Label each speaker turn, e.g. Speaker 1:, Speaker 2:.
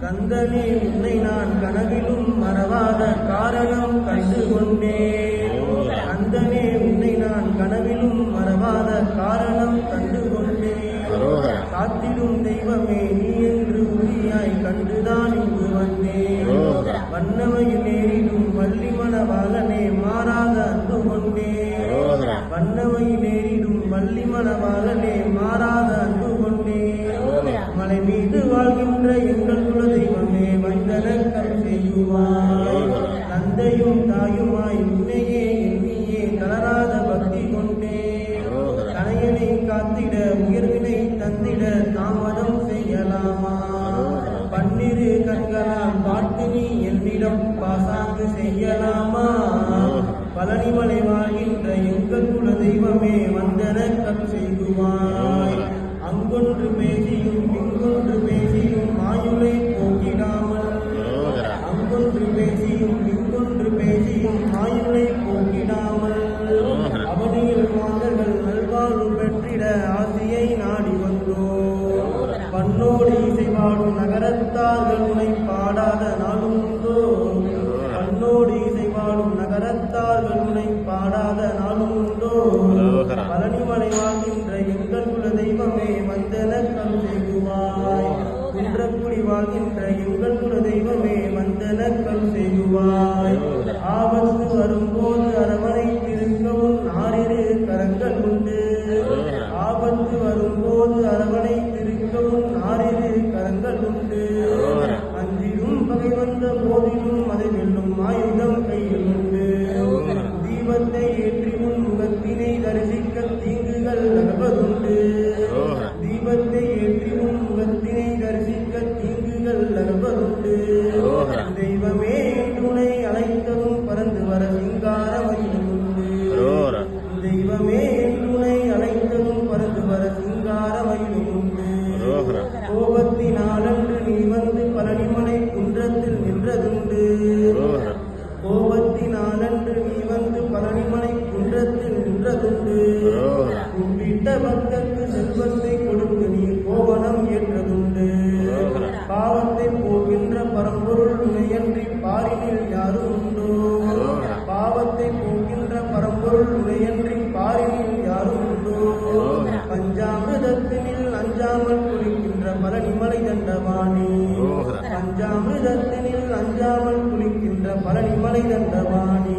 Speaker 1: கந்தனே உன்னை நான் கனவிலும் மறவாத காரணம் கண்டு கொண்டேன். கந்தனே உன்னை நான் கனவிலும் மறவாத காரணம் கண்டு கொண்டேன். காத்திடும் தெய்வமே நீ என்று உரியாய் கண்டுதான் இங்கு வந்தேன். வண்ணமையில் ஏறிடும் வள்ளிமண வாழனே மாறாத அன்பு கொண்டேன். வண்ணமையில் ஏறிடும் வள்ளிமண வாழனே மாறாத அன்பு கொண்டேன். மலை மீது வாழ்கின்ற எங்கள் குல தெய்வமே வந்தனக்கம் செய்யுவாய். தந்தையும் தாயுமாய் உன்னையே எண்ணியே தளராத பக்தி கொண்டே தனையனை காத்திட உயர்வினை தந்திட தாமதம் செய்யலாமா? பன்னிரு கண்களால் பாட்டு நீ என்னிடம் பாசாங்கு செய்யலாமா? பழனிமலை வாழ்கின்ற எங்கள் குல தெய்வமே வந்தனக்கம் செய்குவாய். அங்கொன்று பேசியும் இங்கொன்று பேசியும் மாயுளை போக்கிடாமல், அங்கொன்று பேசியும் இங்கொன்று பேசியும் மாயுளை போக்கிடாமல், அவதியில் மாந்தர்கள் நல்வாழ்வு பெற்றிட ஆசையை நாடி வந்தோம். பண்ணோடு இசைவாடும் நகரத்தார்கள் உனை பாடாத நாளும் உண்டோ? பண்ணோடு இசைவாடும் நகரத்தார்கள் உனை பாடாத நாளும் உண்டோ? பழனிமலை வாழ்கின்ற எங்கள் குல தெய்வமே வந்தனக்கம் செய்குவாய். குன்றக்குடி வாழ்கின்ற எங்கள் குல தெய்வமே வந்தனக்கம் செய்குவாய். ஆபத்து வரும்போது அரவணைத்திருக்கவும் ஆறிரு கரங்கள் உண்டு. ஆபத்து வரும்போது அரவணைத்திருக்கவும் ஆறிரு கரங்கள் உண்டு. அன்றிலும் பகை வந்த போதிலும் அதை வெல்லும் ஆயுதம் கையில் உண்டு. தீபத்தை ஏற்றி உன் முகத்தினை தரிசிக்க தீங்குகள் அகவதுண்டு. தீபத்தை ஏற்றி உன் முகத்தினை தரிசிக்க தீங்குகள் அகவதுண்டு. தெய்வமே துணை அழைத்ததும் பறந்து வர சிங்கார மயிலும் உண்டு. தெய்வமே துணை அழைத்ததும் பறந்து வர சிங்கார மயிலும் உண்டு. கோபத்தினாலன்று நீ வந்து பழனிமலை குன்றத்தில் நின்றதுண்டு. கோபத்தினாலன்று நீ வந்து பழனிமலை குன்றத்தில் நின்றதுண்டு. கும்பிட்ட பக்தருக்கு செல்வத்தை கொடுத்து நீ கோவணம் ஏற்றதுண்டு. பாவத்தை போகின்ற பரம்பொருள் உனையன்றி பாரினில் யாரும் உண்டோ? பாவத்தை போகின்ற பரம்பொருள் உனையன்றி பாரினில் யாரும் உண்டோ? பஞ்சாமிரதத்தினில் அஞ்சாமல் குளிக்கின்ற பழனிமலை தண்டவாணி. பஞ்சாமிரதத்தினில் அஞ்சாமல் குளிக்கின்ற பழனிமலை தண்டவாணி.